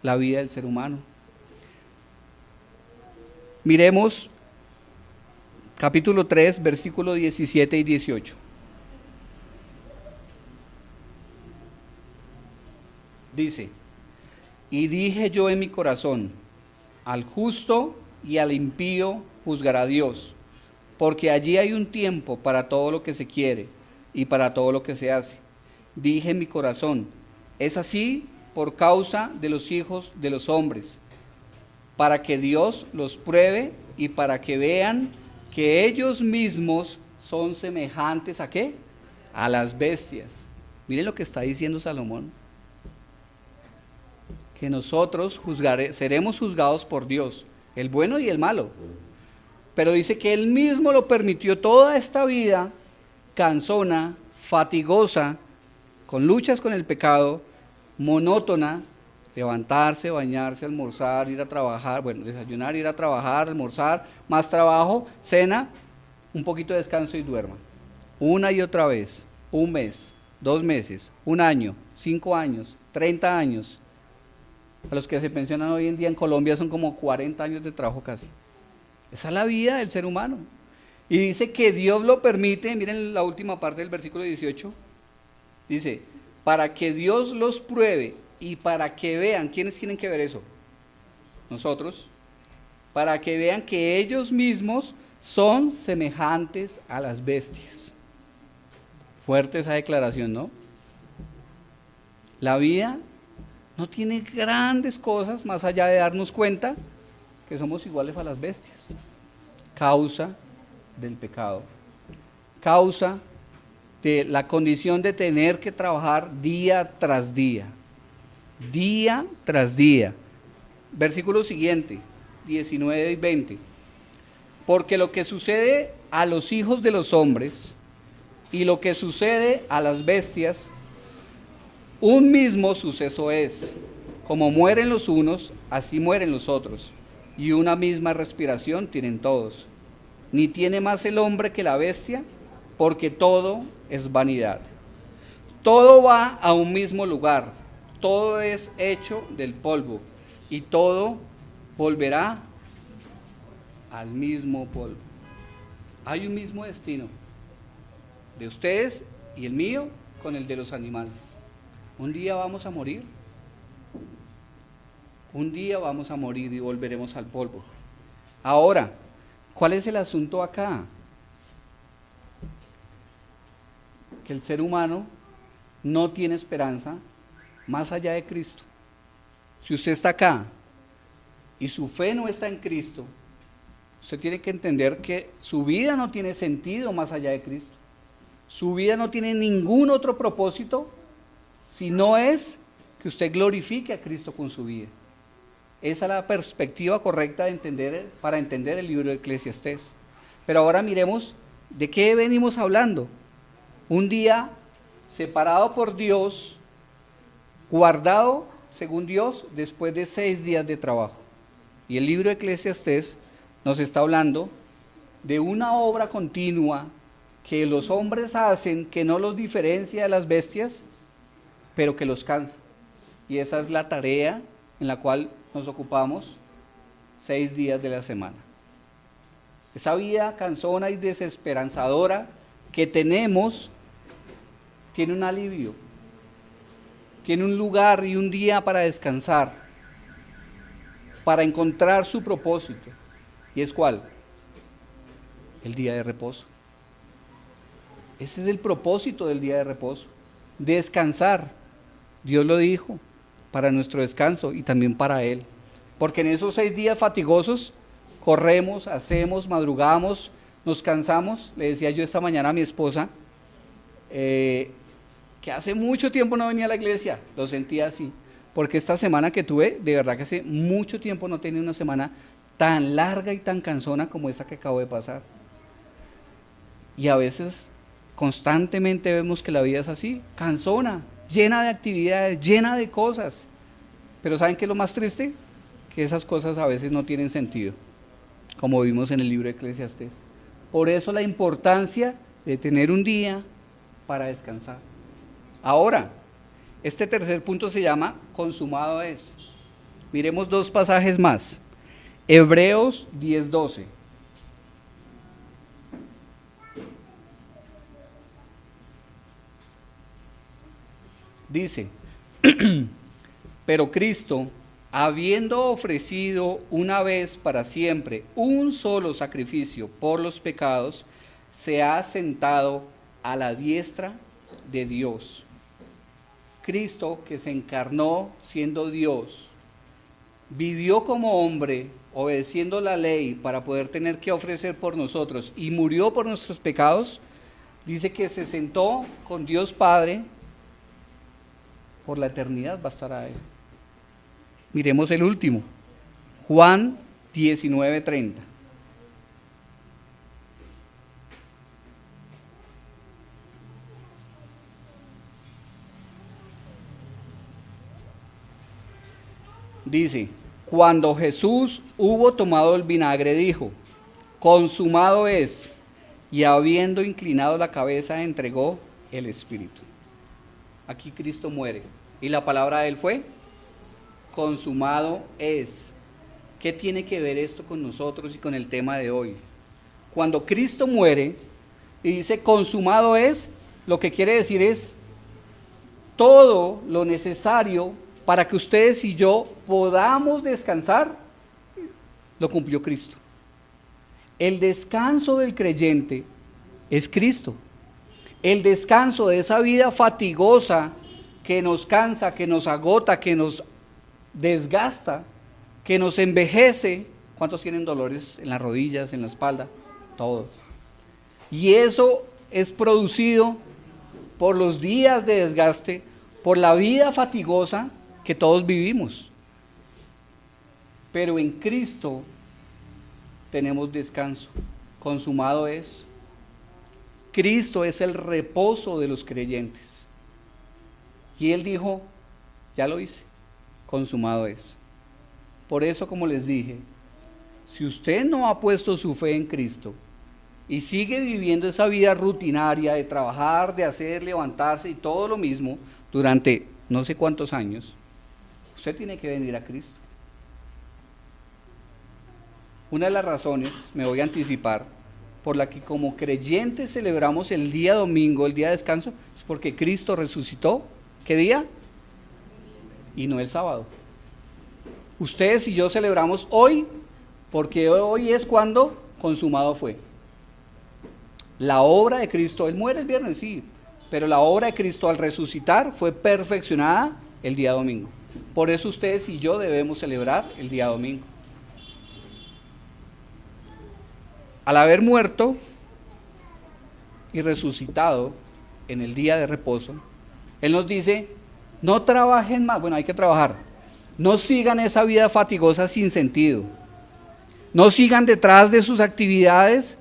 la vida del ser humano. Miremos capítulo 3, versículos 17 y 18. Dice, y dije yo en mi corazón, al justo y al impío juzgará Dios, porque allí hay un tiempo para todo lo que se quiere y para todo lo que se hace. Dije en mi corazón, es así por causa de los hijos de los hombres, para que Dios los pruebe y para que vean que ellos mismos son semejantes ¿a qué? A las bestias. Miren lo que está diciendo Salomón. Que nosotros seremos juzgados por Dios, el bueno y el malo. Pero dice que Él mismo lo permitió toda esta vida cansona, fatigosa, con luchas con el pecado, monótona, levantarse, bañarse, almorzar, ir a trabajar, bueno, desayunar, ir a trabajar, almorzar, más trabajo, cena, un poquito de descanso y duerma. Una y otra vez, un mes, 2 meses, un año, 5 años, 30 años. A los que se pensionan hoy en día en Colombia son como 40 años de trabajo casi. Esa es la vida del ser humano. Y dice que Dios lo permite, miren la última parte del versículo 18, dice, para que Dios los pruebe y para que vean, ¿quiénes tienen que ver eso? Nosotros, para que vean que ellos mismos son semejantes a las bestias. Fuerte esa declaración, ¿no? La vida no tiene grandes cosas más allá de darnos cuenta que somos iguales a las bestias, causa del pecado. causa de la condición de tener que trabajar día tras día. Día tras día. Versículo siguiente, 19 y 20. Porque lo que sucede a los hijos de los hombres y lo que sucede a las bestias, un mismo suceso es. Como mueren los unos, así mueren los otros. Y una misma respiración tienen todos. Ni tiene más el hombre que la bestia, porque todo es vanidad. Todo va a un mismo lugar, todo es hecho del polvo, y todo volverá al mismo polvo. Hay un mismo destino, de ustedes y el mío con el de los animales. Un día vamos a morir. Un día vamos a morir y volveremos al polvo. Ahora, ¿cuál es el asunto acá? Que el ser humano no tiene esperanza más allá de Cristo. Si usted está acá y su fe no está en Cristo, usted tiene que entender que su vida no tiene sentido más allá de Cristo. Su vida no tiene ningún otro propósito si no es que usted glorifique a Cristo con su vida. Esa es la perspectiva correcta de entender, para entender el libro de Eclesiastés. Pero ahora miremos de qué venimos hablando. Un día separado por Dios, guardado según Dios, después de 6 días de trabajo. Y el libro de Eclesiastés nos está hablando de una obra continua que los hombres hacen, que no los diferencia de las bestias, pero que los cansa. Y esa es la tarea en la cual nos ocupamos 6 días de la semana. Esa vida cansona y desesperanzadora que tenemos tiene un alivio, tiene un lugar y un día para descansar, para encontrar su propósito. ¿Y es cuál? El día de reposo. Ese es el propósito del día de reposo, descansar. Dios lo dijo, para nuestro descanso y también para Él. Porque en esos 6 días fatigosos corremos, hacemos, madrugamos, nos cansamos. Le decía yo esta mañana a mi esposa que hace mucho tiempo no venía a la iglesia, lo sentía así. Porque esta semana que tuve, de verdad que hace mucho tiempo no tenía una semana tan larga y tan cansona como esta que acabo de pasar. Y a veces constantemente vemos que la vida es así, cansona, llena de actividades, llena de cosas. Pero ¿saben qué es lo más triste? Que esas cosas a veces no tienen sentido, como vimos en el libro de Eclesiastés. Por eso la importancia de tener un día para descansar. Ahora, este tercer punto se llama consumado es. Miremos 2 pasajes más. Hebreos 10:12. Dice, pero Cristo, habiendo ofrecido una vez para siempre un solo sacrificio por los pecados, se ha sentado a la diestra de Dios. Cristo, que se encarnó siendo Dios, vivió como hombre, obedeciendo la ley para poder tener que ofrecer por nosotros y murió por nuestros pecados, dice que se sentó con Dios Padre. Por la eternidad va a estar a Él. Miremos el último, Juan 19:30. Dice, cuando Jesús hubo tomado el vinagre, dijo, consumado es, y habiendo inclinado la cabeza, entregó el Espíritu. Aquí Cristo muere, y la palabra de Él fue, consumado es. ¿Qué tiene que ver esto con nosotros y con el tema de hoy? Cuando Cristo muere y dice consumado es, lo que quiere decir es todo lo necesario para que ustedes y yo podamos descansar, lo cumplió Cristo. El descanso del creyente es Cristo. El descanso de esa vida fatigosa que nos cansa, que nos agota, que nos desgasta, que nos envejece. ¿Cuántos tienen dolores en las rodillas, en la espalda? Todos. Y eso es producido por los días de desgaste, por la vida fatigosa que todos vivimos. Pero en Cristo tenemos descanso. Consumado es. Cristo es el reposo de los creyentes. Y Él dijo, ya lo hice, consumado es. Por eso, como les dije, si usted no ha puesto su fe en Cristo y sigue viviendo esa vida rutinaria de trabajar, de hacer, levantarse y todo lo mismo durante no sé cuántos años, usted tiene que venir a Cristo. Una de las razones, me voy a anticipar, por la que como creyentes celebramos el día domingo, el día de descanso, es porque Cristo resucitó. ¿Qué día? Y no el sábado. Ustedes y yo celebramos hoy, porque hoy es cuando consumado fue. La obra de Cristo, Él muere el viernes, sí, pero la obra de Cristo al resucitar fue perfeccionada el día domingo. Por eso ustedes y yo debemos celebrar el día domingo. Al haber muerto y resucitado en el día de reposo, Él nos dice, no trabajen más, bueno, hay que trabajar, no sigan esa vida fatigosa sin sentido, no sigan detrás de sus actividades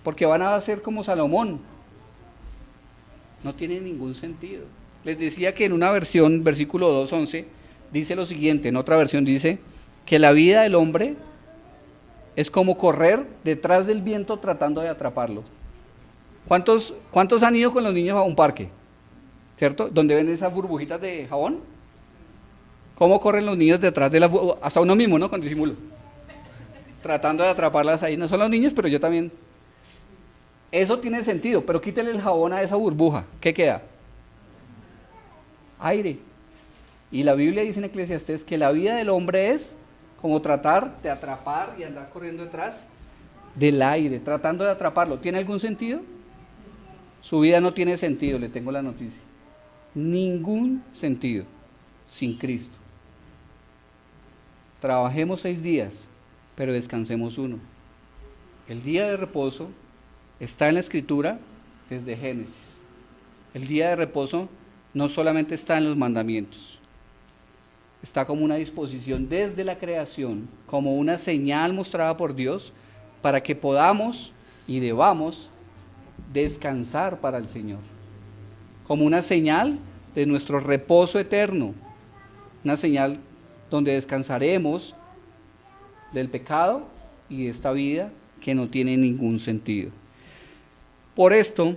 porque van a ser como Salomón, no tiene ningún sentido. Les decía que en una versión, versículo 2:11, dice lo siguiente, en otra versión dice que la vida del hombre es como correr detrás del viento tratando de atraparlo. ¿Cuántos han ido con los niños a un parque? ¿Cierto? Donde ven esas burbujitas de jabón. ¿Cómo corren los niños detrás de las burbujitas? Hasta uno mismo, ¿no? Con disimulo. Tratando de atraparlas ahí. No son los niños, pero yo también. Eso tiene sentido, pero quítale el jabón a esa burbuja. ¿Qué queda? Aire. Y la Biblia dice en Eclesiastés que la vida del hombre es como tratar de atrapar y andar corriendo detrás del aire, tratando de atraparlo. ¿Tiene algún sentido? Su vida no tiene sentido, le tengo la noticia. Ningún sentido sin Cristo. Trabajemos 6 días, pero descansemos 1. El día de reposo está en la Escritura desde Génesis. El día de reposo no solamente está en los mandamientos, está como una disposición desde la creación, como una señal mostrada por Dios para que podamos y debamos descansar para el Señor, como una señal de nuestro reposo eterno, una señal donde descansaremos del pecado y de esta vida que no tiene ningún sentido. Por esto,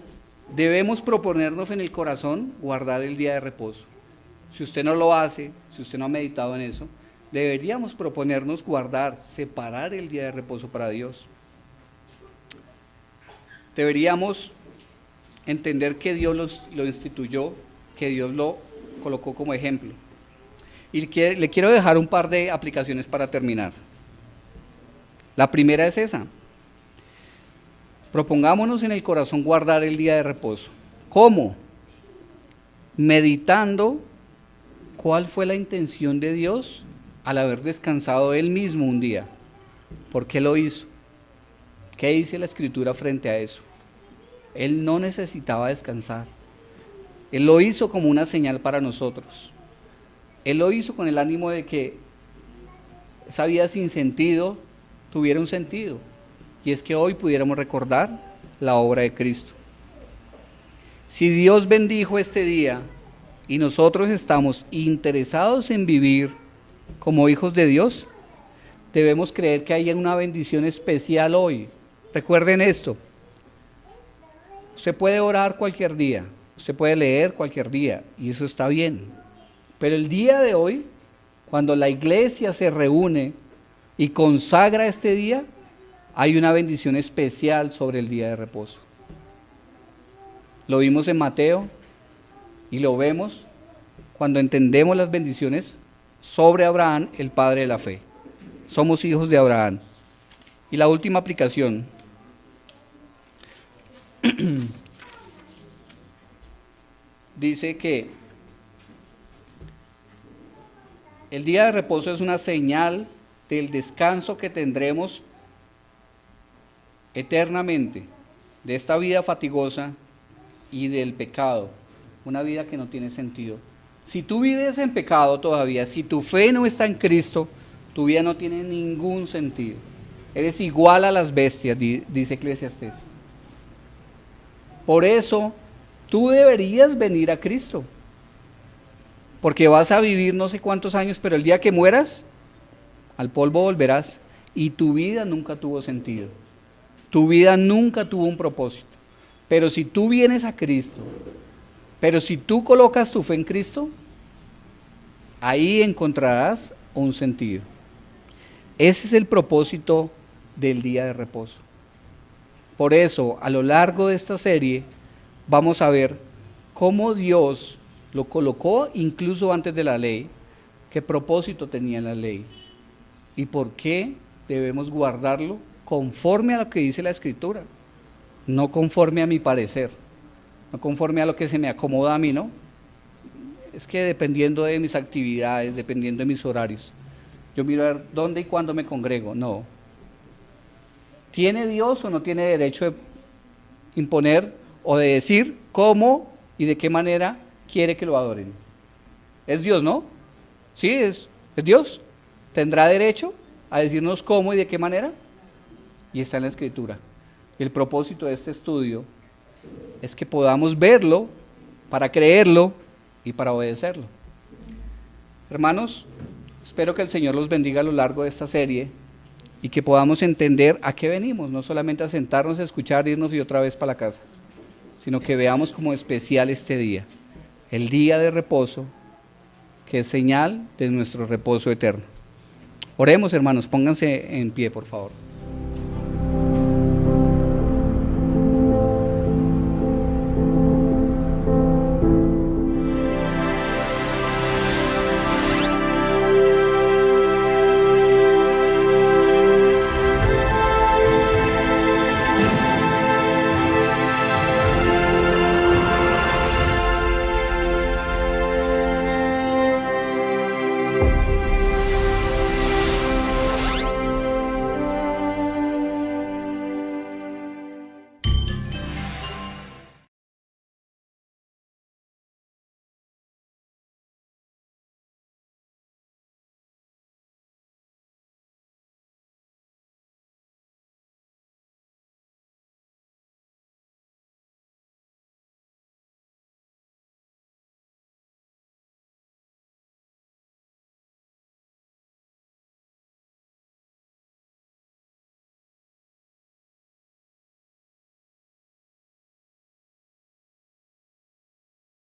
debemos proponernos en el corazón guardar el día de reposo. Si usted no lo hace, si usted no ha meditado en eso, deberíamos proponernos guardar, separar el día de reposo para Dios. Deberíamos entender que Dios lo instituyó, que Dios lo colocó como ejemplo. Y le quiero dejar un par de aplicaciones para terminar. La primera es esa. Propongámonos en el corazón guardar el día de reposo. ¿Cómo? Meditando cuál fue la intención de Dios al haber descansado Él mismo un día. ¿Por qué lo hizo? ¿Qué dice la Escritura frente a eso? Él no necesitaba descansar. Él lo hizo como una señal para nosotros. Él lo hizo con el ánimo de que esa vida sin sentido tuviera un sentido. Y es que hoy pudiéramos recordar la obra de Cristo. Si Dios bendijo este día y nosotros estamos interesados en vivir como hijos de Dios, debemos creer que hay una bendición especial hoy. Recuerden esto. Usted puede orar cualquier día, usted puede leer cualquier día, y eso está bien. Pero el día de hoy, cuando la iglesia se reúne y consagra este día, hay una bendición especial sobre el día de reposo. Lo vimos en Mateo y lo vemos cuando entendemos las bendiciones sobre Abraham, el padre de la fe. Somos hijos de Abraham. Y la última aplicación. Dice que el día de reposo es una señal del descanso que tendremos eternamente de esta vida fatigosa y del pecado, una vida que no tiene sentido. Si tú vives en pecado todavía, si tu fe no está en Cristo, tu vida no tiene ningún sentido. Eres igual a las bestias, dice Eclesiastés. Por eso, tú deberías venir a Cristo. Porque vas a vivir no sé cuántos años, pero el día que mueras, al polvo volverás y tu vida nunca tuvo sentido. Tu vida nunca tuvo un propósito. Pero si tú vienes a Cristo, pero si tú colocas tu fe en Cristo, ahí encontrarás un sentido. Ese es el propósito del día de reposo. Por eso, a lo largo de esta serie, vamos a ver cómo Dios lo colocó incluso antes de la ley, qué propósito tenía la ley y por qué debemos guardarlo conforme a lo que dice la Escritura, no conforme a mi parecer, no conforme a lo que se me acomoda a mí, ¿no? Es que dependiendo de mis actividades, dependiendo de mis horarios, yo miro a ver dónde y cuándo me congrego. No. ¿Tiene Dios o no tiene derecho de imponer o de decir cómo y de qué manera quiere que lo adoren? Es Dios, ¿no? Sí, es Dios. ¿Tendrá derecho a decirnos cómo y de qué manera? Y está en la Escritura. El propósito de este estudio es que podamos verlo para creerlo y para obedecerlo. Hermanos, espero que el Señor los bendiga a lo largo de esta serie y que podamos entender a qué venimos, no solamente a sentarnos, a escuchar, irnos y otra vez para la casa, sino que veamos como especial este día, el día de reposo, que es señal de nuestro reposo eterno. Oremos, hermanos, pónganse en pie, por favor.